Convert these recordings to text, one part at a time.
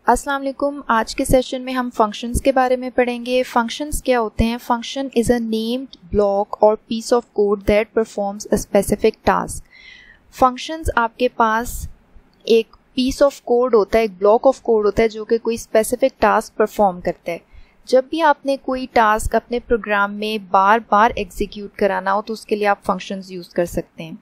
अस्सलाम वालेकुम। आज के सेशन में हम फंक्शंस के बारे में पढ़ेंगे। फंक्शंस क्या होते हैं? Function is a named block और piece of code that performs a specific task. Functions आपके पास एक पीस ऑफ कोड होता है, एक ब्लॉक ऑफ कोड होता है जो कि कोई स्पेसिफिक टास्क परफॉर्म करता है। जब भी आपने कोई टास्क अपने प्रोग्राम में बार बार एग्जीक्यूट कराना हो तो उसके लिए आप फंक्शंस यूज़ कर सकते हैं।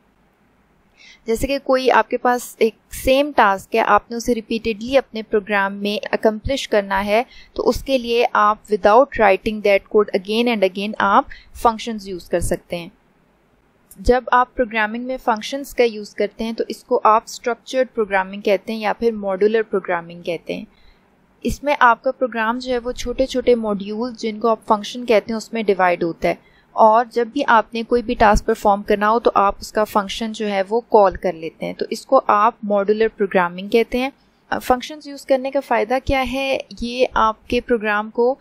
जैसे कि कोई आपके पास एक सेम टास्क है, आपने उसे रिपीटेडली अपने प्रोग्राम में अकम्प्लिश करना है, तो उसके लिए आप without writing that code again and again आप फंक्शंस यूज़ कर सकते हैं। जब आप प्रोग्रामिंग में फंक्शंस का यूज़ करते हैं तो इसको आप स्ट्रक्चर्ड प्रोग्रामिंग कहते हैं या फिर मॉड्यूलर प्रोग्रामिंग कहते हैं। इसमें आपका प्रोग्राम जो है वो छोटे छोटे मॉड्यूल जिनको आप फंक्शन कहते हैं उसमें डिवाइड होता है, और जब भी आपने कोई भी टास्क परफॉर्म करना हो तो आप उसका फंक्शन जो है वो कॉल कर लेते हैं, तो इसको आप मॉड्यूलर प्रोग्रामिंग कहते हैं। फंक्शंस यूज़ करने का फ़ायदा क्या है? ये आपके प्रोग्राम को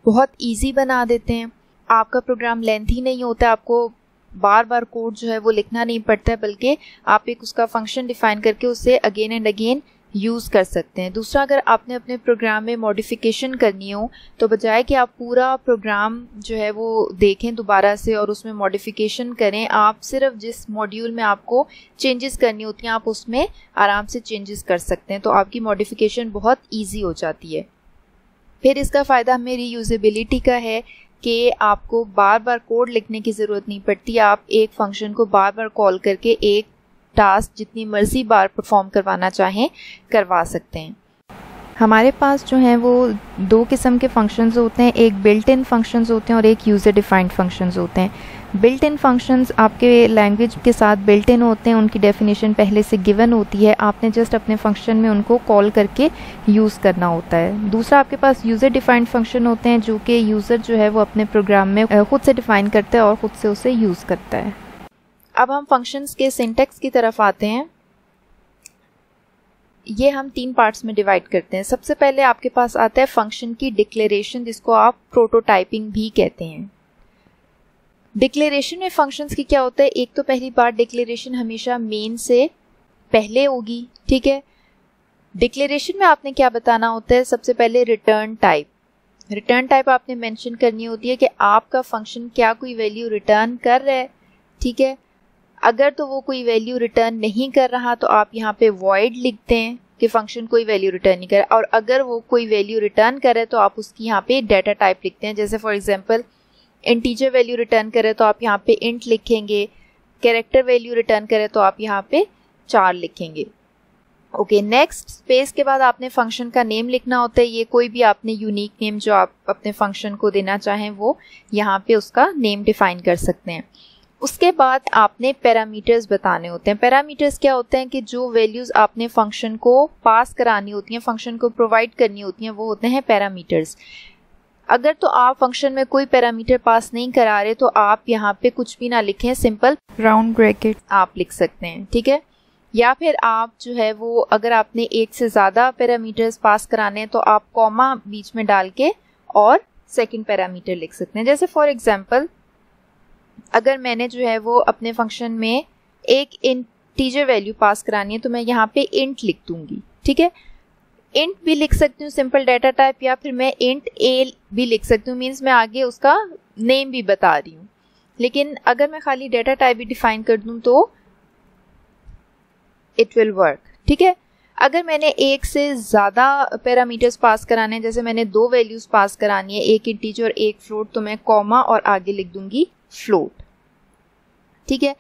बहुत इजी बना देते हैं। आपका प्रोग्राम लेंथी नहीं होता, आपको बार बार कोड जो है वो लिखना नहीं पड़ता है, बल्कि आप एक उसका फंक्शन डिफ़ाइन करके उसे अगेन एंड अगेन यूज़ कर सकते हैं। दूसरा, अगर आपने अपने प्रोग्राम में मॉडिफिकेशन करनी हो तो बजाय कि आप पूरा प्रोग्राम जो है वो देखें दोबारा से और उसमें मॉडिफिकेशन करें, आप सिर्फ जिस मॉड्यूल में आपको चेंजेस करनी होती हैं आप उसमें आराम से चेंजेस कर सकते हैं, तो आपकी मॉडिफिकेशन बहुत ईजी हो जाती है। फिर इसका फ़ायदा हमें रीयूजेबिलिटी का है कि आपको बार बार कोड लिखने की ज़रूरत नहीं पड़ती। आप एक फंक्शन को बार बार कॉल करके एक टास्क जितनी मर्जी बार परफॉर्म करवाना चाहें करवा सकते हैं। हमारे पास जो हैं वो दो किस्म के फंक्शंस होते हैं, एक बिल्ट इन फंक्शंस होते हैं और एक यूज़र डिफाइंड फंक्शंस होते हैं। बिल्ट इन फंक्शंस आपके लैंग्वेज के साथ बिल्ट इन होते हैं, उनकी डेफिनेशन पहले से गिवन होती है, आपने जस्ट अपने फंक्शन में उनको कॉल करके यूज़ करना होता है। दूसरा, आपके पास यूज़र डिफाइंड फंक्शन होते हैं जो कि यूज़र जो है वो अपने प्रोग्राम में खुद से डिफ़ाइन करता है और ख़ुद से उसे यूज़ करता है। अब हम फंक्शंस के सिंटैक्स की तरफ आते हैं। ये हम तीन पार्ट्स में डिवाइड करते हैं। सबसे पहले आपके पास आता है फंक्शन की डिक्लेरेशन, जिसको आप प्रोटोटाइपिंग भी कहते हैं। डिक्लेरेशन में फंक्शंस की क्या होता है? एक तो पहली बात, डिक्लेरेशन हमेशा मेन से पहले होगी, ठीक है। डिक्लेरेशन में आपने क्या बताना होता है? सबसे पहले रिटर्न टाइप। रिटर्न टाइप आपने मेंशन करनी होती है कि आपका फंक्शन क्या कोई वैल्यू रिटर्न कर रहा है, ठीक है। अगर तो वो कोई वैल्यू रिटर्न नहीं कर रहा तो आप यहाँ पे वॉइड लिखते हैं कि फंक्शन कोई वैल्यू रिटर्न नहीं कर रहा, और अगर वो कोई वैल्यू रिटर्न करे तो आप उसकी यहाँ पे डाटा टाइप लिखते हैं। जैसे for example integer value return करे तो आप यहाँ पे इंट लिखेंगे, कैरेक्टर वैल्यू रिटर्न करे तो आप यहाँ पे 4 लिखेंगे। ओके, नेक्स्ट स्पेस के बाद आपने फंक्शन का नेम लिखना होता है। ये कोई भी आपने यूनिक नेम जो आप अपने फंक्शन को देना चाहें वो यहाँ पे उसका नेम डिफाइन कर सकते हैं। उसके बाद आपने पैरामीटर्स बताने होते हैं। पैरामीटर्स क्या होते हैं कि जो वैल्यूज़ आपने फंक्शन को पास करानी होती हैं, फंक्शन को प्रोवाइड करनी होती हैं, वो होते हैं पैरामीटर्स। अगर तो आप फंक्शन में कोई पैरामीटर पास नहीं करा रहे तो आप यहाँ पे कुछ भी ना लिखें, सिंपल राउंड ब्रैकेट आप लिख सकते हैं, ठीक है। या फिर आप जो है वो अगर आपने एक से ज़्यादा पैरामीटर्स पास कराने हैं तो आप कॉमा बीच में डाल के और सेकेंड पैरामीटर लिख सकते हैं। जैसे फॉर एग्जाम्पल अगर मैंने जो है वो अपने फंक्शन में एक इंटीजर वैल्यू पास करानी है तो मैं यहाँ पे इंट लिख दूंगी, ठीक है। इंट भी लिख सकती हूँ सिंपल डाटा टाइप, या फिर मैं इंट ए भी लिख सकती हूँ, मीन्स मैं आगे उसका नेम भी बता रही हूँ। लेकिन अगर मैं खाली डाटा टाइप भी डिफाइन कर दूँ तो इट विल वर्क, ठीक है। अगर मैंने एक से ज़्यादा पैरामीटर्स पास कराने हैं, जैसे मैंने 2 वैल्यूज़ पास करानी है, एक इंटीजर और एक फ्लोट, तो मैं कॉमा और आगे लिख दूंगी फ्लोट, ठीक है।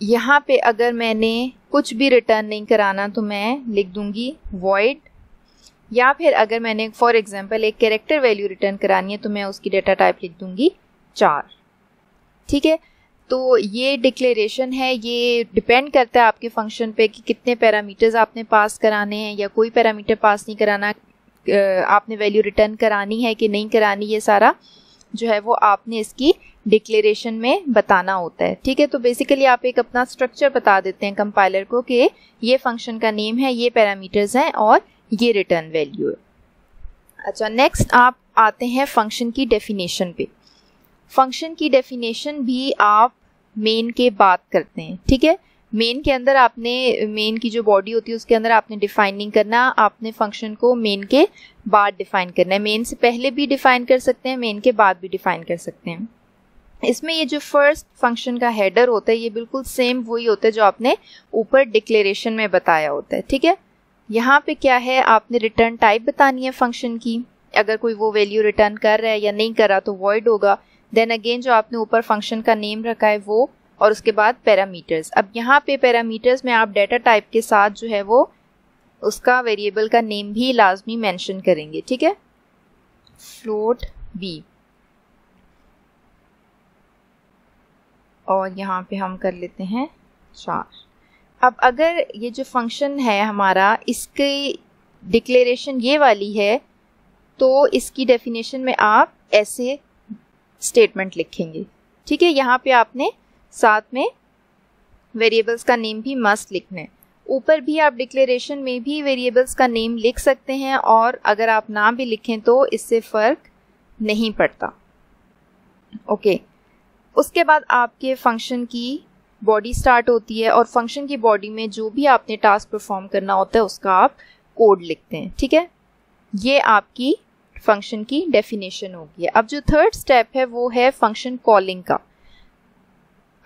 यहाँ पे अगर मैंने कुछ भी रिटर्न नहीं कराना तो मैं लिख दूंगी वॉइड, या फिर अगर मैंने फॉर एग्जांपल एक कैरेक्टर वैल्यू रिटर्न करानी है तो मैं उसकी डाटा टाइप लिख दूंगी 4, ठीक है। तो ये डिक्लेरेशन है, ये डिपेंड करता है आपके फंक्शन पे कि कितने पैरामीटर्स आपने पास कराने हैं या कोई पैरामीटर पास नहीं कराना, आपने वैल्यू रिटर्न करानी है कि नहीं करानी, ये सारा जो है वो आपने इसकी डिक्लेरेशन में बताना होता है, ठीक है। तो बेसिकली आप एक अपना स्ट्रक्चर बता देते हैं कंपाइलर को कि ये फंक्शन का नेम है, ये पैरामीटर्स हैं और ये रिटर्न वैल्यू है। अच्छा, नेक्स्ट आप आते हैं फंक्शन की डेफिनेशन पे। फंक्शन की डेफिनेशन भी आप मेन के बाद करते हैं, ठीक है। मेन के अंदर आपने, मेन की जो बॉडी होती है उसके अंदर आपने डिफाइन नहीं करना, आपने फंक्शन को मेन के बाद डिफाइन करना है। मेन से पहले भी डिफाइन कर सकते हैं, मेन के बाद भी डिफाइन कर सकते हैं। इसमें ये जो फर्स्ट फंक्शन का हेडर होता है ये बिल्कुल सेम वही होता है जो आपने ऊपर डिक्लेरेशन में बताया होता है, ठीक है। यहाँ पे क्या है, आपने रिटर्न टाइप बतानी है फंक्शन की, अगर कोई वो वैल्यू रिटर्न कर रहा है या नहीं कर रहा तो वॉइड होगा। देन अगेन जो आपने ऊपर फंक्शन का नेम रखा है वो, और उसके बाद पैरामीटर्स। अब यहाँ पे पैरामीटर्स में आप डेटा टाइप के साथ जो है वो उसका वेरिएबल का नेम भी लाजमी मेंशन करेंगे, ठीक है। फ्लोट बी, और यहाँ पे हम कर लेते हैं 4। अब अगर ये जो फंक्शन है हमारा, इसकी डिक्लेरेशन ये वाली है तो इसकी डेफिनेशन में आप ऐसे स्टेटमेंट लिखेंगे, ठीक है। यहाँ पे आपने साथ में वेरिएबल्स का नेम भी मस्ट लिखना है। ऊपर भी आप डिक्लेरेशन में भी वेरिएबल्स का नेम लिख सकते हैं, और अगर आप ना भी लिखें तो इससे फ़र्क नहीं पड़ता, ओके। उसके बाद आपके फंक्शन की बॉडी स्टार्ट होती है, और फंक्शन की बॉडी में जो भी आपने टास्क परफॉर्म करना होता है उसका आप कोड लिखते हैं, ठीक है। ये आपकी फंक्शन की डेफिनेशन होगी। अब जो थर्ड स्टेप है वो है फंक्शन कॉलिंग का।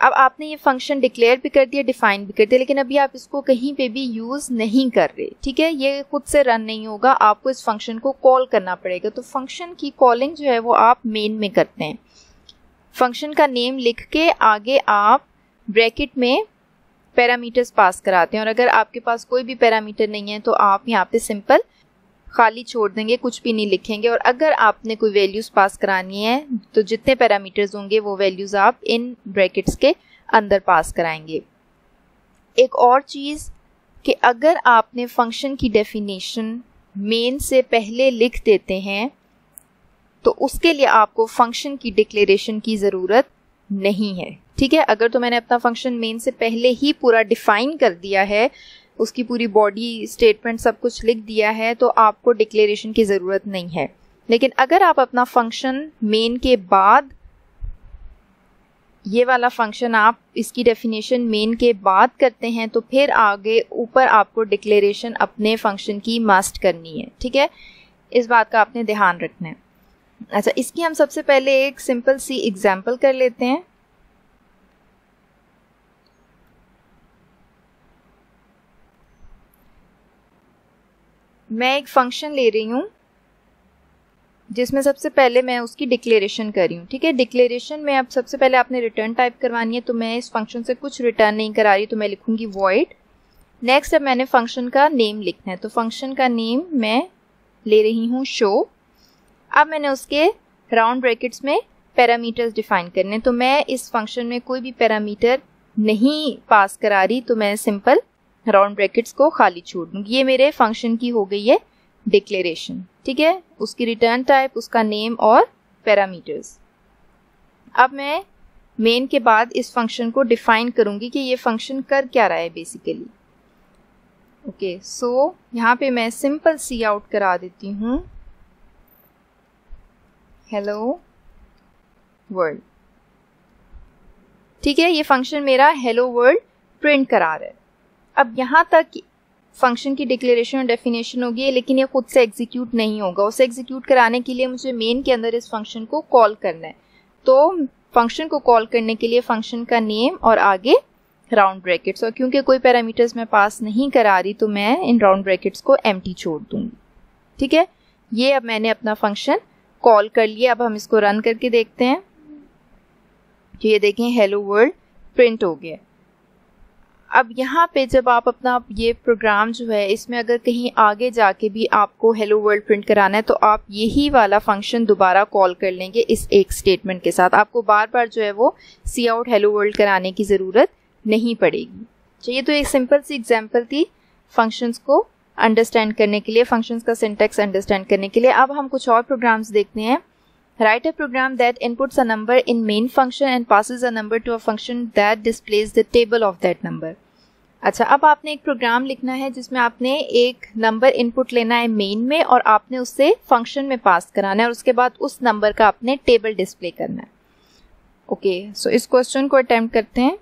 अब आपने ये फंक्शन डिक्लेयर भी कर दिया, डिफाइन भी कर दिया, लेकिन अभी आप इसको कहीं पे भी यूज़ नहीं कर रहे, ठीक है। ये खुद से रन नहीं होगा, आपको इस फंक्शन को कॉल करना पड़ेगा। तो फंक्शन की कॉलिंग जो है वो आप मेन में करते हैं। फंक्शन का नेम लिख के आगे आप ब्रैकेट में पैरामीटर्स पास कराते हैं, और अगर आपके पास कोई भी पैरामीटर नहीं है तो आप यहाँ पे सिंपल खाली छोड़ देंगे, कुछ भी नहीं लिखेंगे। और अगर आपने कोई वैल्यूज़ पास करानी है तो जितने पैरामीटर्स होंगे वो वैल्यूज़ आप इन ब्रैकेट्स के अंदर पास कराएंगे। एक और चीज़ कि अगर आपने फंक्शन की डेफिनेशन मेन से पहले लिख देते हैं तो उसके लिए आपको फंक्शन की डिक्लेरेशन की ज़रूरत नहीं है, ठीक है। अगर तो मैंने अपना फंक्शन मेन से पहले ही पूरा डिफाइन कर दिया है, उसकी पूरी बॉडी स्टेटमेंट सब कुछ लिख दिया है, तो आपको डिक्लेरेशन की ज़रूरत नहीं है। लेकिन अगर आप अपना फंक्शन मेन के बाद, ये वाला फंक्शन आप इसकी डेफिनेशन मेन के बाद करते हैं तो फिर आगे ऊपर आपको डिक्लेरेशन अपने फंक्शन की मस्ट करनी है, ठीक है। इस बात का आपने ध्यान रखना है। अच्छा, इसकी हम सबसे पहले एक सिंपल सी एग्जाम्पल कर लेते हैं। मैं एक फंक्शन ले रही हूँ जिसमें सबसे पहले मैं उसकी डिक्लेरेशन कर रही हूँ, ठीक है। डिक्लेरेशन में अब सबसे पहले आपने रिटर्न टाइप करवानी है, तो मैं इस फंक्शन से कुछ रिटर्न नहीं करा रही, तो मैं लिखूँगी वॉइड। नेक्स्ट अब मैंने फंक्शन का नेम लिखना है, तो फंक्शन का नेम मैं ले रही हूँ शो। अब मैंने उसके राउंड ब्रैकेट्स में पैरामीटर्स डिफाइन करने, तो मैं इस फंक्शन में कोई भी पैरामीटर नहीं पास करा रही, तो मैं सिंपल राउंड ब्रैकेट्स को खाली छोड़ दूँगी। ये मेरे फंक्शन की हो गई है डिक्लेरेशन, ठीक है। उसकी रिटर्न टाइप, उसका नेम और पैरामीटर्स। अब मैं मेन के बाद इस फंक्शन को डिफाइन करूँगी कि ये फंक्शन कर क्या रहा है बेसिकली, ओके। सो यहाँ पे मैं सिंपल सी आउट करा देती हूँ हेलो वर्ल्ड, ठीक है। ये फंक्शन मेरा हेलो वर्ल्ड प्रिंट करा रहा है। अब यहाँ तक फंक्शन की डिक्लेरेशन और डेफिनेशन होगी, लेकिन ये खुद से एग्जीक्यूट नहीं होगा। उसे एग्जीक्यूट कराने के लिए मुझे मेन के अंदर इस फंक्शन को कॉल करना है। तो फंक्शन को कॉल करने के लिए फंक्शन का नेम और आगे राउंड ब्रैकेट्स, और क्योंकि कोई पैरामीटर्स मैं पास नहीं करा रही तो मैं इन राउंड ब्रैकेट्स को एम्प्टी छोड़ दूंगी, ठीक है। ये अब मैंने अपना फंक्शन कॉल कर लिया। अब हम इसको रन करके देखते हैं, तो ये देखें हेलो वर्ल्ड प्रिंट हो गया। अब यहाँ पे जब आप अपना ये प्रोग्राम जो है इसमें अगर कहीं आगे जाके भी आपको हेलो वर्ल्ड प्रिंट कराना है तो आप यही वाला फंक्शन दोबारा कॉल कर लेंगे इस एक स्टेटमेंट के साथ। आपको बार बार जो है वो सी आउट हेलो वर्ल्ड कराने की ज़रूरत नहीं पड़ेगी। चलिए, तो एक सिंपल सी एग्जांपल थी फंक्शंस को अंडरस्टैंड करने के लिए, फंक्शंस का सिंटैक्स अंडरस्टैंड करने के लिए। अब हम कुछ और प्रोग्राम्स देखते हैं। Write a program that inputs a number in main function and passes a number to a function that displays the table of that number. अच्छा, अब आपने एक प्रोग्राम लिखना है जिसमें आपने एक नंबर इनपुट लेना है मेन में और आपने उससे फंक्शन में पास कराना है और उसके बाद उस नंबर का आपने टेबल डिस्प्ले करना है। ओके, सो इस क्वेश्चन को अटेम्प्ट करते हैं।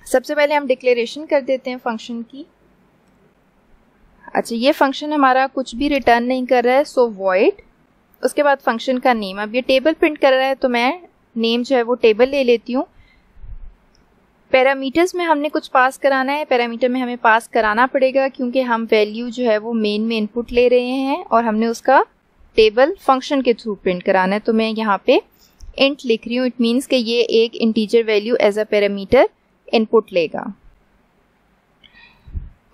सबसे पहले हम डिक्लेरेशन कर देते हैं फंक्शन की। अच्छा, ये फंक्शन हमारा कुछ भी रिटर्न नहीं कर रहा है, सो वॉइड, उसके बाद फंक्शन का नेम। अब ये टेबल प्रिंट कर रहा है तो मैं नेम जो है वो टेबल ले लेती हूँ। पैरामीटर्स में हमने कुछ पास कराना है, पैरामीटर में हमें पास कराना पड़ेगा क्योंकि हम वैल्यू जो है वो मेन में इनपुट ले रहे हैं और हमने उसका टेबल फंक्शन के थ्रू प्रिंट कराना है। तो मैं यहाँ पे इंट लिख रही हूँ, इट मीन्स कि ये एक integer value as a parameter input लेगा।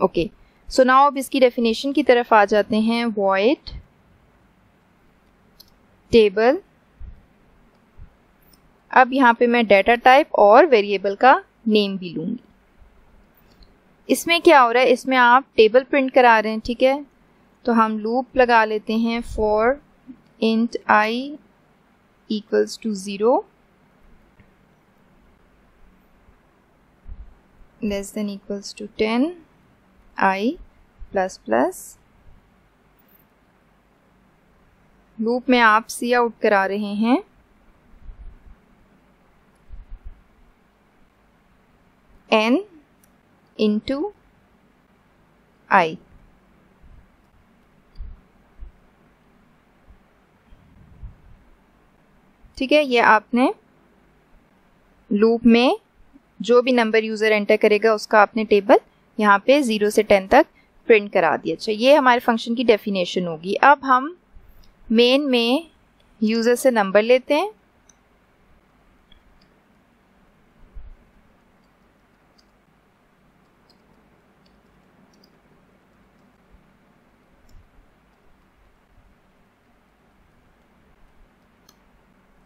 ओके, सो नाउ अब इसकी डेफिनेशन की तरफ आ जाते हैं। वॉइड टेबल, अब यहाँ पे मैं डाटा टाइप और वेरिएबल का नेम भी लूंगी। इसमें क्या हो रहा है, इसमें आप टेबल प्रिंट करा रहे हैं, ठीक है, तो हम लूप लगा लेते हैं for int i equals to 0 less than equals to 10 i plus plus. Loop में आप सी आउट करा रहे हैं n इंटू आई। ठीक है, ये आपने लूप में जो भी नंबर यूजर एंटर करेगा उसका आपने टेबल यहाँ पे 0 से 10 तक प्रिंट करा दिया। अच्छा, ये हमारे फंक्शन की डेफिनेशन होगी। अब हम मेन में यूजर से नंबर लेते हैं।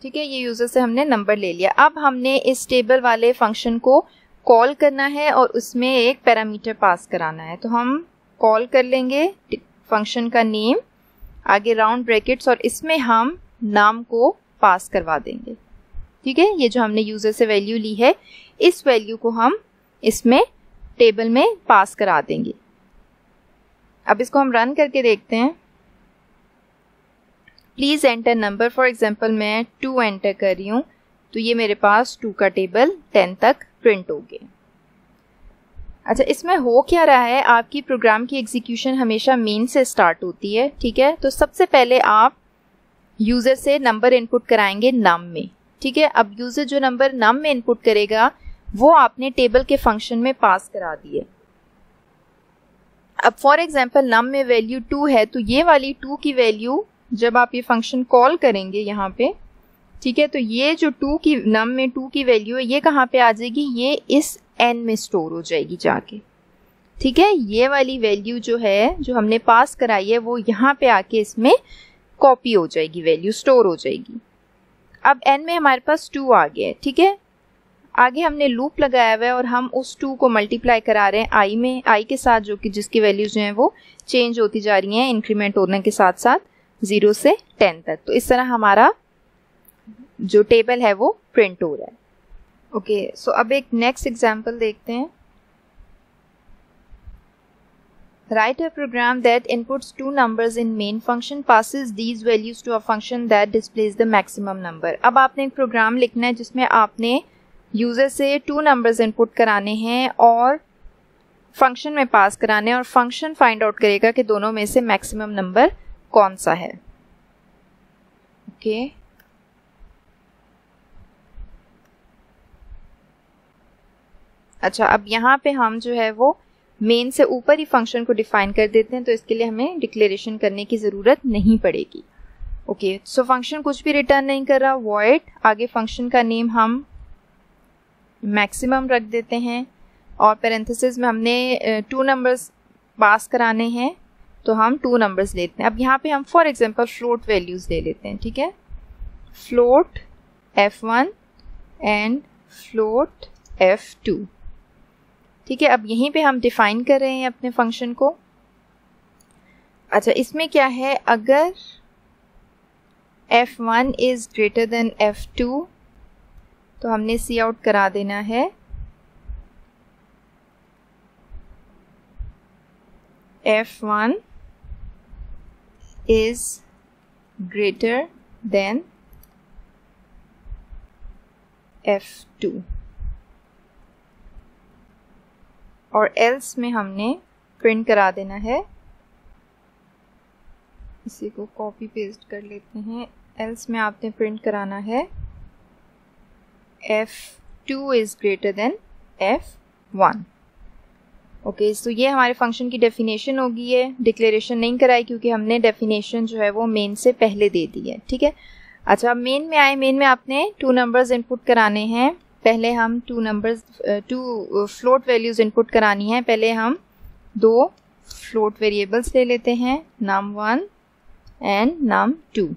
ठीक है, ये यूजर से हमने नंबर ले लिया। अब हमने इस टेबल वाले फंक्शन को कॉल करना है और उसमें एक पैरामीटर पास कराना है। तो हम कॉल कर लेंगे फंक्शन का नेम, आगे राउंड ब्रैकेट्स, और इसमें हम नाम को पास करवा देंगे। ठीक है, ये जो हमने यूजर से वैल्यू ली है इस वैल्यू को हम इसमें टेबल में पास करा देंगे। अब इसको हम रन करके देखते हैं। Please enter number, for example मैं 2 एंटर कर रही हूँ तो ये मेरे पास 2 का टेबल 10 तक प्रिंट हो गया। अच्छा, इसमें हो क्या रहा है, आपकी प्रोग्राम की एग्जीक्यूशन हमेशा मेन से स्टार्ट होती है। ठीक है, तो सबसे पहले आप यूजर से नंबर इनपुट कराएंगे नम में। ठीक है, अब यूजर जो नंबर नम में इनपुट करेगा वो आपने टेबल के फंक्शन में पास करा दिए। अब फॉर एग्जाम्पल नम में वैल्यू 2 है तो ये वाली 2 की वैल्यू जब आप ये फंक्शन कॉल करेंगे यहाँ पे, ठीक है, तो ये जो 2 की नम में 2 की वैल्यू है ये कहाँ पे आ जाएगी, ये इस n में स्टोर हो जाएगी जाके। ठीक है, ये वाली वैल्यू जो है जो हमने पास कराई है वो यहाँ पे आके इसमें कॉपी हो जाएगी, वैल्यू स्टोर हो जाएगी। अब n में हमारे पास 2 आ गया है। ठीक है, आगे हमने लूप लगाया हुआ है और हम उस 2 को मल्टीप्लाई करा रहे हैं i में, i के साथ, जो कि जिसकी वैल्यूज जो हैं वो चेंज होती जा रही हैं इंक्रीमेंट होने के साथ साथ 0 से 10 तक। तो इस तरह हमारा जो टेबल है वो प्रिंट हो रहा है। ओके, सो अब एक नेक्स्ट एग्जांपल देखते हैं। Write a program that inputs 2 numbers in main function, passes these values to a function that displays the maximum number। अब आपने एक प्रोग्राम लिखना है जिसमें आपने यूजर से 2 नंबर्स इनपुट कराने हैं और फंक्शन में पास कराने हैं और फंक्शन फाइंड आउट करेगा कि दोनों में से मैक्सिमम नंबर कौन सा है। ओके, अच्छा, अब यहाँ पे हम जो है वो मेन से ऊपर ही फंक्शन को डिफाइन कर देते हैं तो इसके लिए हमें डिक्लेरेशन करने की ज़रूरत नहीं पड़ेगी। ओके, सो फंक्शन कुछ भी रिटर्न नहीं कर रहा, वॉइड, आगे फंक्शन का नेम हम मैक्सिमम रख देते हैं और पैरेंथेसिस में हमने 2 नंबर्स पास कराने हैं तो हम 2 नंबर्स लेते हैं। अब यहाँ पे हम फॉर एग्जांपल फ्लोट वैल्यूज़ ले लेते हैं। ठीक है, float f1 and float f2। ठीक है, अब यहीं पे हम डिफाइन कर रहे हैं अपने फंक्शन को। अच्छा, इसमें क्या है, अगर f1 is greater then f2 तो हमने सी आउट करा देना है f1 is greater than f2। और एल्स में हमने प्रिंट करा देना है, इसी को कॉपी पेस्ट कर लेते हैं। एल्स में आपने प्रिंट कराना है F2 is greater than F1। Okay, so ये हमारे फंक्शन की डेफिनेशन होगी। है डिक्लेरेशन नहीं कराई क्योंकि हमने डेफिनेशन जो है वो मेन से पहले दे दी है, ठीक है। अच्छा, मेन में आए। मेन में आपने 2 नंबर्स इनपुट कराने हैं। पहले हम 2 फ्लोट वैल्यूज इनपुट करानी है। पहले हम 2 फ्लोट वेरिएबल्स ले लेते हैं, num1 and num2।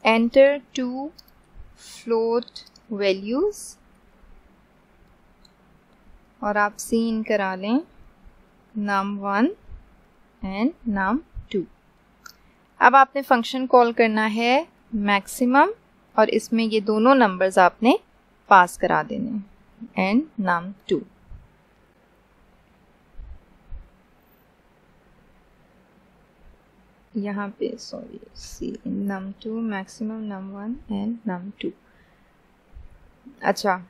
enter 2 float values और आप सीन करा लें num1 एंड num2। अब आपने फंक्शन कॉल करना है मैक्सिमम और इसमें ये दोनों नंबर्स आपने पास करा देने एंड num2। यहाँ पे सी num2 maximum num1 and num2। अच्छा,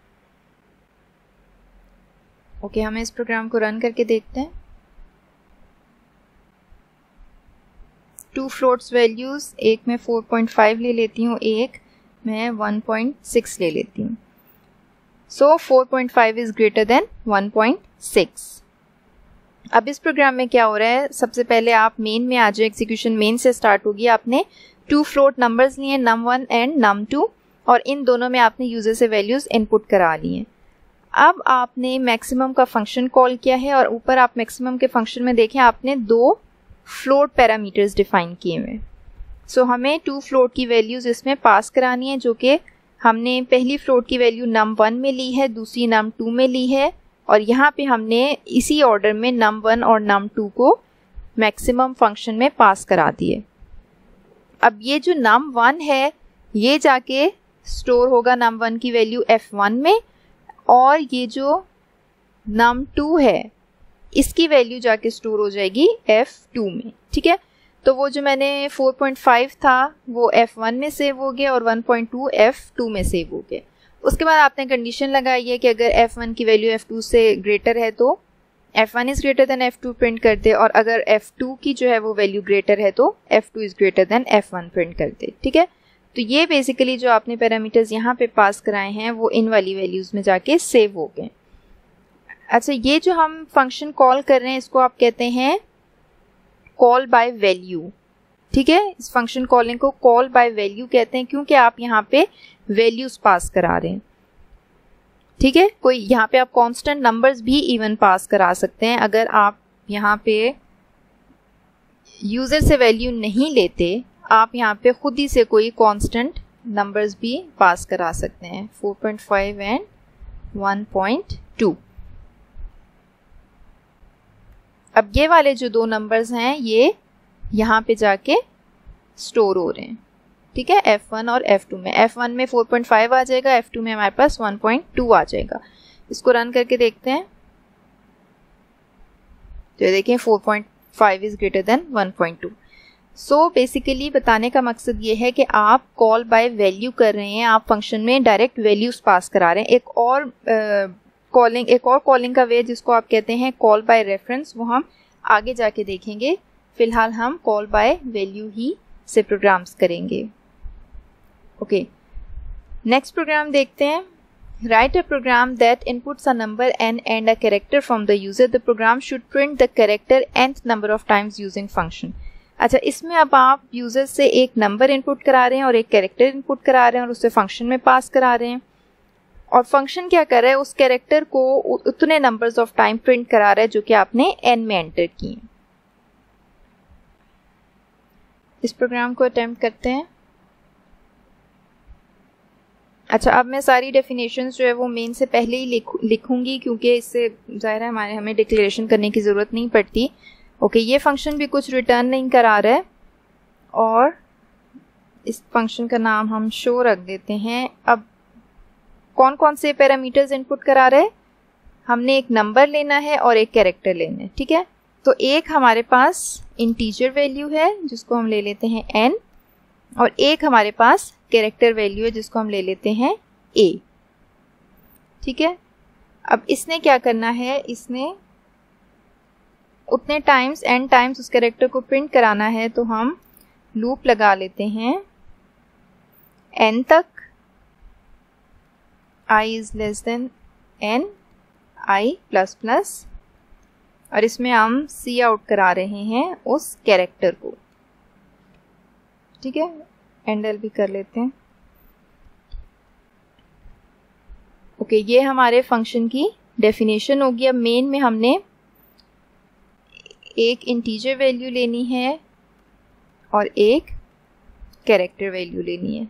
ओके, हमें इस प्रोग्राम को रन करके देखते हैं। 2 फ्लोट्स वैल्यूज, एक मैं 4.5 ले लेती हूँ, एक मैं 1.6 ले लेती हूँ। सो 4.5 इज ग्रेटर देन 1.6। अब इस प्रोग्राम में क्या हो रहा है, सबसे पहले आप मेन में आ जाओ। एग्जीक्यूशन मेन से स्टार्ट होगी। आपने 2 फ्लोट नंबर्स लिए num1 एंड num2 और इन दोनों में आपने यूजर से वैल्यूज इनपुट करा ली हैं। अब आपने मैक्सिमम का फंक्शन कॉल किया है और ऊपर आप मैक्सिमम के फंक्शन में देखें आपने 2 फ्लोट पैरामीटर्स डिफाइन किए हुए। सो हमें 2 फ्लोट की वैल्यूज इसमें पास करानी है, जो कि हमने पहली फ्लोट की वैल्यू num1 में ली है, दूसरी num2 में ली है और यहाँ पे हमने इसी ऑर्डर में num1 और num2 को मैक्सिमम फंक्शन में पास करा दिए। अब ये जो num1 है ये जाके स्टोर होगा num1 की वैल्यू F1 में और ये जो num2 है इसकी वैल्यू जाके स्टोर हो जाएगी F2 में, ठीक है। तो वो जो मैंने 4.5 था वो F1 में सेव हो गया और 1.2 F2 में सेव हो गया। उसके बाद आपने कंडीशन लगाई है कि अगर F1 की वैल्यू F2 से ग्रेटर है तो F1 is greater then F2 print कर दे और अगर F2 की जो है वो वैल्यू ग्रेटर है तो F2 is greater than F1 print कर दे, ठीक है। तो ये बेसिकली जो आपने पैरामीटर्स यहाँ पे पास कराए हैं वो इन वाली वैल्यूज में जाके सेव हो गए। अच्छा, ये जो हम फंक्शन कॉल कर रहे हैं इसको आप कहते हैं कॉल बाय वैल्यू, ठीक है। इस फंक्शन कॉलिंग को कॉल बाय वैल्यू कहते हैं क्योंकि आप यहाँ पे वैल्यूज पास करा रहे हैं, ठीक है। कोई यहाँ पे आप कांस्टेंट नंबर्स भी इवन पास करा सकते हैं। अगर आप यहाँ पे यूजर से वैल्यू नहीं लेते आप यहाँ पे खुद ही से कोई कांस्टेंट नंबर्स भी पास करा सकते हैं, 4.5 एंड 1.2। अब ये वाले जो 2 नंबर्स हैं ये यहाँ पे जाके स्टोर हो रहे हैं, ठीक है, F1 और F2 में। F1 में 4.5 आ जाएगा, F2 में हमारे पास 1.2 आ जाएगा। इसको रन करके देखते हैं तो ये देखें 4.5 is greater then 1.2। So basically बताने का मकसद ये है कि आप कॉल बाय वैल्यू कर रहे हैं, आप फंक्शन में डायरेक्ट वैल्यूज पास करा रहे हैं। एक और कॉलिंग का वे जिसको आप कहते हैं कॉल बाय रेफरेंस, वो हम आगे जाके देखेंगे। फिलहाल हम कॉल बाय वैल्यू ही से प्रोग्राम्स करेंगे। ओके, नेक्स्ट प्रोग्राम देखते हैं। Write a program that inputs a number n and a character from the user. The program should print the character nth number of times using function. अच्छा, इसमें अब आप user से एक number input करा रहे हैं और एक कैरेक्टर इनपुट करा रहे हैं और उसे फंक्शन में पास करा रहे हैं और फंक्शन क्या कर रहा है, उस कैरेक्टर को उतने नंबर्स ऑफ टाइम प्रिंट करा रहा है जो कि आपने n में एंटर किए। इस प्रोग्राम को अटेम्प्ट करते हैं। अच्छा, अब मैं सारी डेफिनेशंस जो है वो मेन से पहले ही लिखूंगी क्योंकि इससे ज़ाहिर है हमें डिक्लेरेशन करने की ज़रूरत नहीं पड़ती। ओके, ये फंक्शन भी कुछ रिटर्न नहीं करा रहा है और इस फंक्शन का नाम हम शो रख देते हैं। अब कौन कौन से पैरामीटर्स इनपुट करा रहे हैं, हमने एक नंबर लेना है और एक कैरेक्टर लेना है, ठीक है। तो एक हमारे पास इंटीजर वैल्यू है जिसको हम ले लेते हैं n, और एक हमारे पास कैरेक्टर वैल्यू है जिसको हम ले लेते हैं a। ठीक है, अब इसने क्या करना है, इसने उतने टाइम्स n टाइम्स उस कैरेक्टर को प्रिंट कराना है, तो हम लूप लगा लेते हैं n तक, i is less than n, i plus plus, और इसमें हम सी आउट करा रहे हैं उस कैरेक्टर को। ठीक है, एंडल भी कर लेते हैं। ओके, ये हमारे फंक्शन की डेफिनेशन होगी। अब मेन में हमने एक इंटीजर वैल्यू लेनी है और एक कैरेक्टर वैल्यू लेनी है।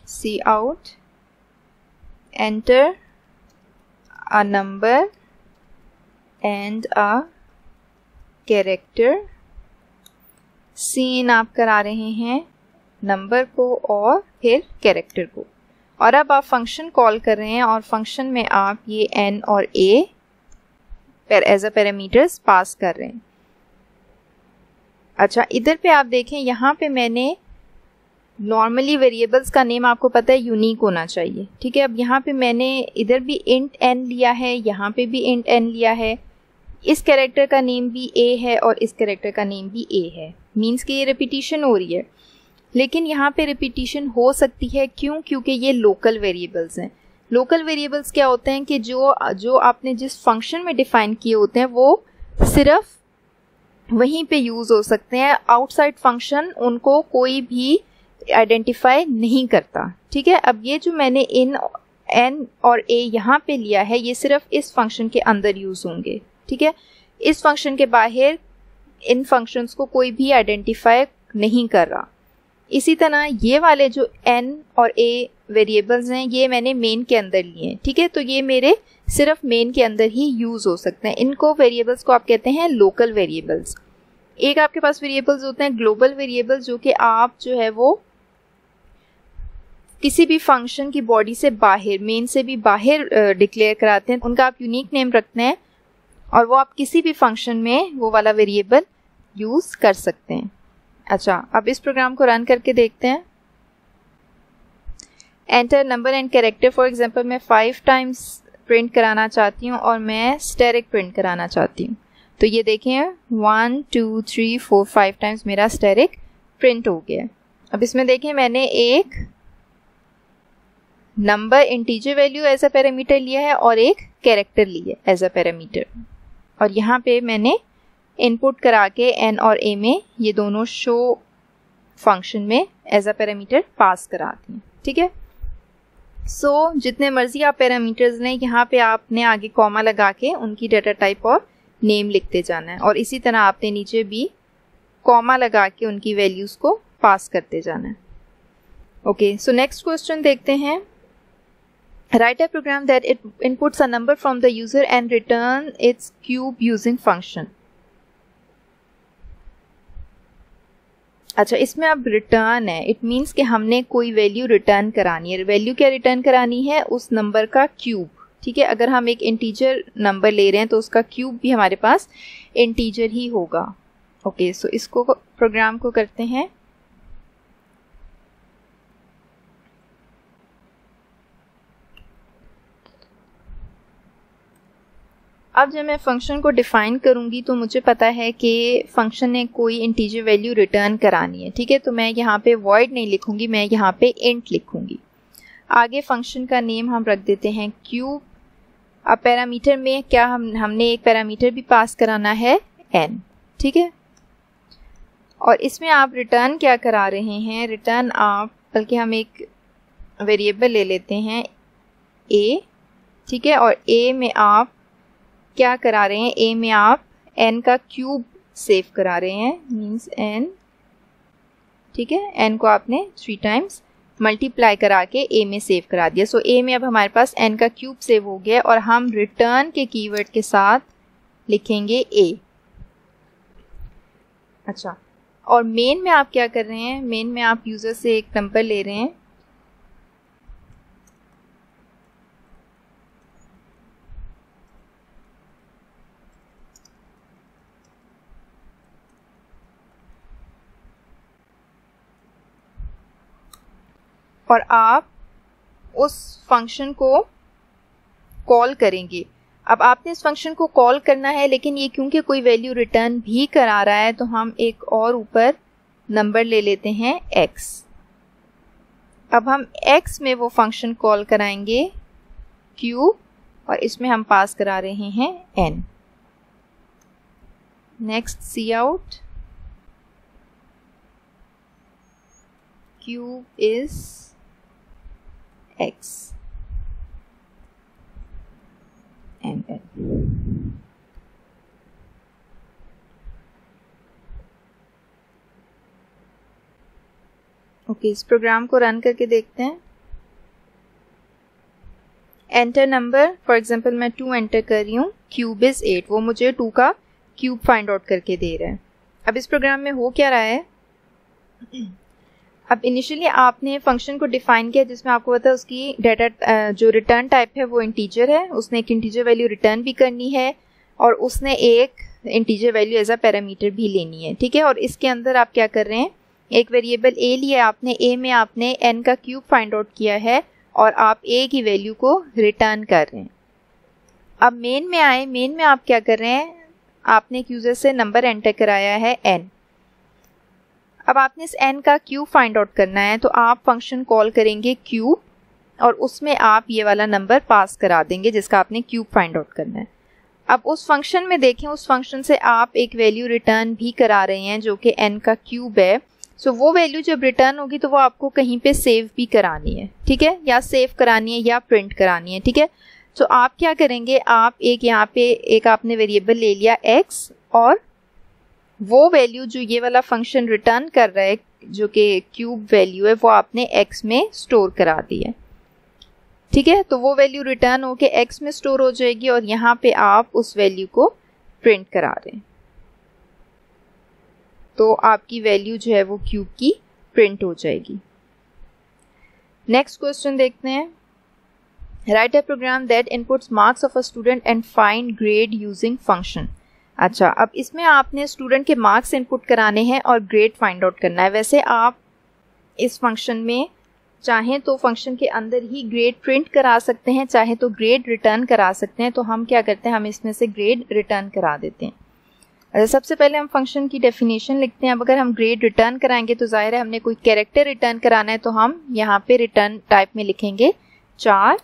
Cout, enter a number and a character. Cin आप करा रहे हैं नंबर को और फिर कैरेक्टर को, और अब आप फंक्शन कॉल कर रहे हैं और फंक्शन में आप ये n और a as a parameters pass कर रहे हैं। अच्छा, इधर पे आप देखें, यहाँ पे मैंने नॉर्मली वेरिएबल्स का नेम आपको पता है यूनिक होना चाहिए। ठीक है, अब यहाँ पे मैंने इधर भी इंट n लिया है, यहाँ पे भी इंट n लिया है, इस कैरेक्टर का नेम भी a है और इस कैरेक्टर का नेम भी a है, मीन्स कि ये रिपीटिशन हो रही है। लेकिन यहाँ पे रिपीटिशन हो सकती है, क्यों? क्योंकि ये लोकल वेरिएबल्स हैं। लोकल वेरिएबल्स क्या होते हैं कि जो आपने जिस फंक्शन में डिफाइन किए होते हैं वो सिर्फ वहीं पे यूज़ हो सकते हैं, आउटसाइड फंक्शन उनको कोई भी आइडेंटिफाई नहीं करता। ठीक है, अब ये जो मैंने इन n और a यहाँ पे लिया है, ये सिर्फ इस फंक्शन के अंदर यूज़ होंगे। ठीक है, इस फंक्शन के बाहर इन फंक्शंस को कोई भी आइडेंटिफाई नहीं कर रहा। इसी तरह ये वाले जो n और a वेरिएबल्स हैं, ये मैंने मेन के अंदर लिए हैं। ठीक है, तो ये मेरे सिर्फ मेन के अंदर ही यूज़ हो सकते हैं। इनको वेरिएबल्स को आप कहते हैं लोकल वेरिएबल्स। एक आपके पास वेरिएबल्स होते हैं ग्लोबल वेरिएबल्स, जो कि आप जो है वो किसी भी फंक्शन की बॉडी से बाहर, मेन से भी बाहर डिक्लेयर कराते हैं। उनका आप यूनिक नेम रखते हैं और वो आप किसी भी फंक्शन में वो वाला वेरिएबल यूज़ कर सकते हैं। अच्छा, अब इस प्रोग्राम को रन करके देखते हैं। Enter number and character, for example मैं 5 टाइम्स प्रिंट कराना चाहती हूँ और मैं स्टेरिक प्रिंट कराना चाहती हूँ। तो ये देखें 1 2 3 4 5 टाइम्स मेरा स्टेरिक प्रिंट हो गया। अब इसमें देखें मैंने एक number integer value as a parameter लिया है और एक कैरेक्टर लिया है एज अ पैरामीटर, और यहाँ पे मैंने इनपुट करा के n और a में ये दोनों शो फंक्शन में एज अ पैरामीटर पास कराती हैं। ठीक है, सो जितने मर्जी आप पैरामीटर्स लें, यहाँ पे आपने आगे कॉमा लगा के उनकी डाटा टाइप और नेम लिखते जाना है, और इसी तरह आपने नीचे भी कॉमा लगा के उनकी वैल्यूज़ को पास करते जाना है। ओके, सो नेक्स्ट क्वेश्चन देखते हैं। Write a program that it inputs a number from the user and return its cube using function. अच्छा, इसमें अब रिटर्न है, इट मीन्स कि हमने कोई वैल्यू रिटर्न करानी है। वैल्यू क्या रिटर्न करानी है? उस नंबर का क्यूब। ठीक है, अगर हम एक इंटीजर नंबर ले रहे हैं तो उसका क्यूब भी हमारे पास इंटीजर ही होगा। ओके, सो इसको प्रोग्राम को करते हैं। अब जब मैं फंक्शन को डिफाइन करूंगी तो मुझे पता है कि फंक्शन ने कोई इंटीजर वैल्यू रिटर्न करानी है। ठीक है, तो मैं यहाँ पे वॉइड नहीं लिखूंगी, मैं यहाँ पे इंट लिखूंगी। आगे फंक्शन का नेम हम रख देते हैं क्यूब। अब पैरामीटर में क्या हमने एक पैरामीटर भी पास कराना है n। ठीक है, और इसमें आप रिटर्न क्या करा रहे हैं? रिटर्न आप, बल्कि हम एक वेरिएबल ले लेते हैं a। ठीक है, और a में आप क्या करा रहे हैं? a में आप n का क्यूब सेव करा रहे हैं, मीन्स n। ठीक है, n को आपने 3 टाइम्स मल्टीप्लाई करा के a में सेव करा दिया। सो a में अब हमारे पास n का क्यूब सेव हो गया, और हम रिटर्न के कीवर्ड के साथ लिखेंगे a। अच्छा, और मेन में आप क्या कर रहे हैं? मेन में आप यूज़र से एक नंबर ले रहे हैं और आप उस फंक्शन को कॉल करेंगे। अब आपने इस फंक्शन को कॉल करना है, लेकिन ये क्योंकि कोई वैल्यू रिटर्न भी करा रहा है तो हम एक और ऊपर नंबर ले लेते हैं x। अब हम x में वो फंक्शन कॉल कराएंगे क्यूब, और इसमें हम पास करा रहे हैं n। Next cout cube is x and n। Okay, इस प्रोग्राम को रन करके देखते हैं। एंटर नंबर, फॉर एग्जांपल मैं 2 एंटर कर रही हूँ, क्यूब इज 8, वो मुझे 2 का क्यूब फाइंड आउट करके दे रहा है। अब इस प्रोग्राम में हो क्या रहा है, अब इनिशियली आपने फंक्शन को डिफाइन किया जिसमें आपको पता है उसकी डाटा जो रिटर्न टाइप है वो इंटीजर है, उसने एक इंटीजर वैल्यू रिटर्न भी करनी है और उसने एक integer value as a parameter भी लेनी है, ठीक है। और इसके अंदर आप क्या कर रहे हैं, एक वेरिएबल a लिया आपने, a में आपने n का क्यूब फाइंड आउट किया है और आप a की वैल्यू को रिटर्न कर रहे हैं। अब मेन में आए, मेन में आप क्या कर रहे हैं, आपने एक यूजर से नंबर एंटर कराया है n। अब आपने इस n का क्यूब फाइंड आउट करना है तो आप फंक्शन कॉल करेंगे क्यूब और उसमें आप ये वाला नंबर पास करा देंगे जिसका आपने क्यूब फाइंड आउट करना है। अब उस फंक्शन में देखें, उस फंक्शन से आप एक वैल्यू रिटर्न भी करा रहे हैं जो कि n का क्यूब है। सो वो वैल्यू जब रिटर्न होगी तो वो आपको कहीं पे सेव भी करानी है, ठीक है, या सेव करानी है या प्रिंट करानी है, ठीक है। तो आप क्या करेंगे, आप एक यहाँ पे एक आपने वेरिएबल ले लिया x और वो वैल्यू जो ये वाला फंक्शन रिटर्न कर रहा है जो कि क्यूब वैल्यू है वो आपने x में स्टोर करा दी है, ठीक है। तो वो वैल्यू रिटर्न होके x में स्टोर हो जाएगी और यहाँ पे आप उस वैल्यू को प्रिंट करा रहे हैं, तो आपकी वैल्यू जो है वो क्यूब की प्रिंट हो जाएगी। नेक्स्ट क्वेश्चन देखते हैं, write a program that inputs marks of a student and find grade using function. अच्छा, अब इसमें आपने स्टूडेंट के मार्क्स इनपुट कराने हैं और ग्रेड फाइंड आउट करना है। वैसे आप इस फंक्शन में चाहें तो फंक्शन के अंदर ही ग्रेड प्रिंट करा सकते हैं, चाहे तो ग्रेड रिटर्न करा सकते हैं। तो हम क्या करते हैं, हम इसमें से ग्रेड रिटर्न करा देते हैं। अच्छा, सबसे पहले हम फंक्शन की डेफिनेशन लिखते हैं। अब अगर हम ग्रेड रिटर्न कराएंगे तो जाहिर है हमने कोई कैरेक्टर रिटर्न कराना है, तो हम यहाँ पे रिटर्न टाइप में लिखेंगे 4।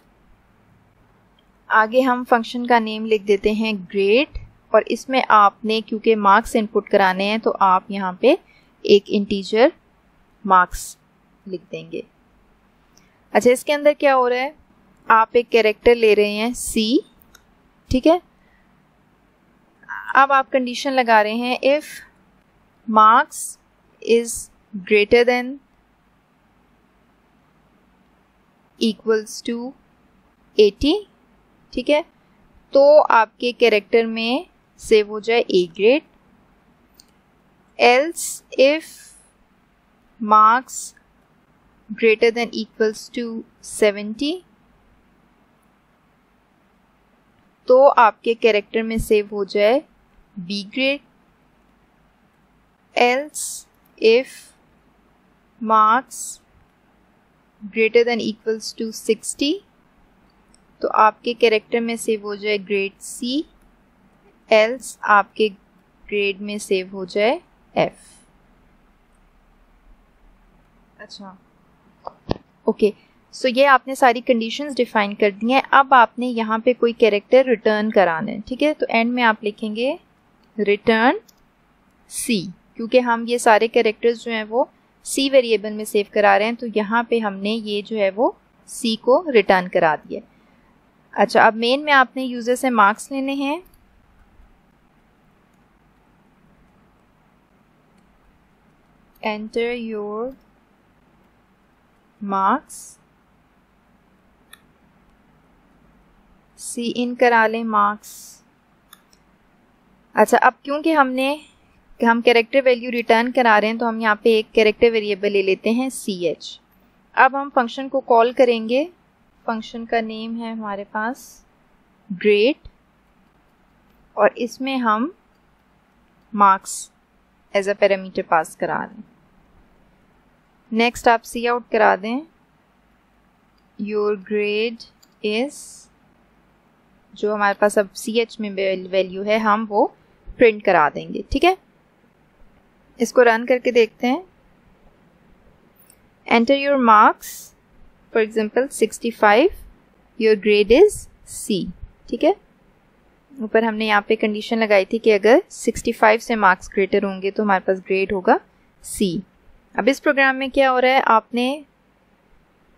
आगे हम फंक्शन का नेम लिख देते हैं ग्रेड और इसमें आपने क्योंकि मार्क्स इनपुट कराने हैं तो आप यहाँ पे एक इंटीजर मार्क्स लिख देंगे। अच्छा, इसके अंदर क्या हो रहा है, आप एक कैरेक्टर ले रहे हैं c, ठीक है। अब आप कंडीशन लगा रहे हैं if marks is greater than equals to 80, ठीक है, तो आपके कैरेक्टर में सेव हो जाए A grade. Else if marks greater than equals to 70, तो आपके कैरेक्टर में सेव हो जाए B grade. Else if marks greater than equals to 60, तो आपके कैरेक्टर में सेव हो जाए ग्रेड C। एल्स आपके ग्रेड में सेव हो जाए F। अच्छा, ओके, सो ये आपने सारी कंडीशंस डिफाइन कर दी हैं। अब आपने यहाँ पे कोई कैरेक्टर रिटर्न कराना है, ठीक है। तो एंड में आप लिखेंगे रिटर्न C, क्योंकि हम ये सारे कैरेक्टर्स जो हैं वो C वेरिएबल में सेव करा रहे हैं, तो यहाँ पे हमने ये जो है वो C को रिटर्न करा दिया। अच्छा, अब मेन में आपने यूजर से मार्क्स लेने हैं। एंटर योर मार्क्स, सी इन करा लें मार्क्स। अच्छा, अब क्योंकि हम कैरेक्टर वैल्यू रिटर्न करा रहे हैं तो हम यहाँ पे एक कैरेक्टर वेरिएबल ले लेते हैं ch। अब हम फंक्शन को कॉल करेंगे, फंक्शन का नेम है हमारे पास ग्रेड और इसमें हम marks as a parameter pass करा दें। नेक्स्ट आप सी आउट करा दें योर ग्रेड इज, जो हमारे पास अब CH में वैल्यू है हम वो प्रिंट करा देंगे, ठीक है। इसको रन करके देखते हैं। Enter your marks, for example 65, your grade is C, ठीक है। ऊपर हमने यहाँ पे कंडीशन लगाई थी कि अगर 65 से मार्क्स ग्रेटर होंगे तो हमारे पास ग्रेड होगा C। अब इस प्रोग्राम में क्या हो रहा है, आपने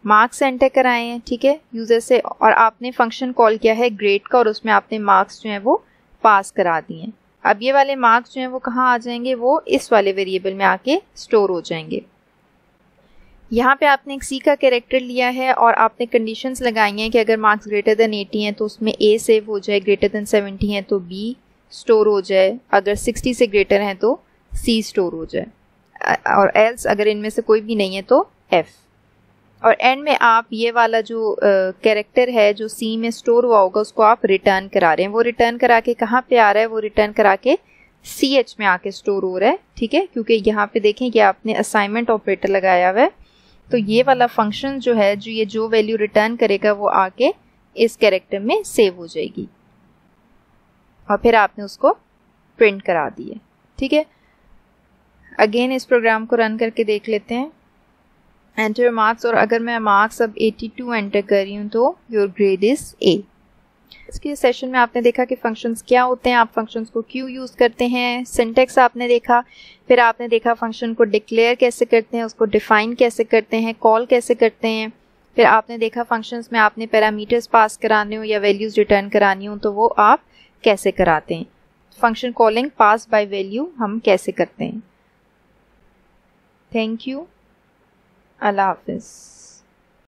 मार्क्स एंटर कराए हैं, ठीक है, यूज़र से, और आपने फंक्शन कॉल किया है ग्रेड का और उसमें आपने मार्क्स जो हैं वो पास करा दिए हैं। अब ये वाले मार्क्स जो हैं वो कहाँ आ जाएंगे, वो इस वाले वेरिएबल में आके स्टोर हो जाएंगे। यहाँ पे आपने एक C का कैरेक्टर लिया है और आपने कंडीशंस लगाई हैं कि अगर मार्क्स ग्रेटर देन 80 हैं तो उसमें A सेव हो जाए, ग्रेटर देन 70 हैं तो B स्टोर हो जाए, अगर 60 से ग्रेटर हैं तो C स्टोर हो जाए, और एल्स अगर इनमें से कोई भी नहीं है तो F। और एंड में आप ये वाला जो कैरेक्टर है जो C में स्टोर हुआ होगा उसको आप रिटर्न करा रहे हैं। वो रिटर्न करा के कहाँ पे आ रहा है, वो रिटर्न करा के CH में आके स्टोर हो रहा है, ठीक है, क्योंकि यहाँ पे देखें कि आपने असाइनमेंट ऑपरेटर लगाया हुआ है, तो ये वाला फंक्शन जो है जो ये जो वैल्यू रिटर्न करेगा वो आके इस कैरेक्टर में सेव हो जाएगी और फिर आपने उसको प्रिंट करा दी है, ठीक है। अगेन इस प्रोग्राम को रन करके देख लेते हैं। एंटर मार्क्स, और अगर मैं मार्क्स अब 82 एंटर कर रही हूँ तो योर ग्रेड इज A। इसके सेशन में आपने देखा कि फंक्शंस क्या होते हैं, आप फंक्शंस को क्यों यूज़ करते हैं, सिंटेक्स आपने देखा, फिर आपने देखा फंक्शन को डिक्लेयर कैसे करते हैं, उसको डिफाइन कैसे करते हैं, कॉल कैसे करते हैं, फिर आपने देखा फंक्शंस में आपने पैरामीटर्स पास कराने हो या वैल्यूज़ रिटर्न करानी हो तो वो आप कैसे कराते हैं, function calling pass by value हम कैसे करते हैं। थैंक यू, अल्लाह हाफिज़।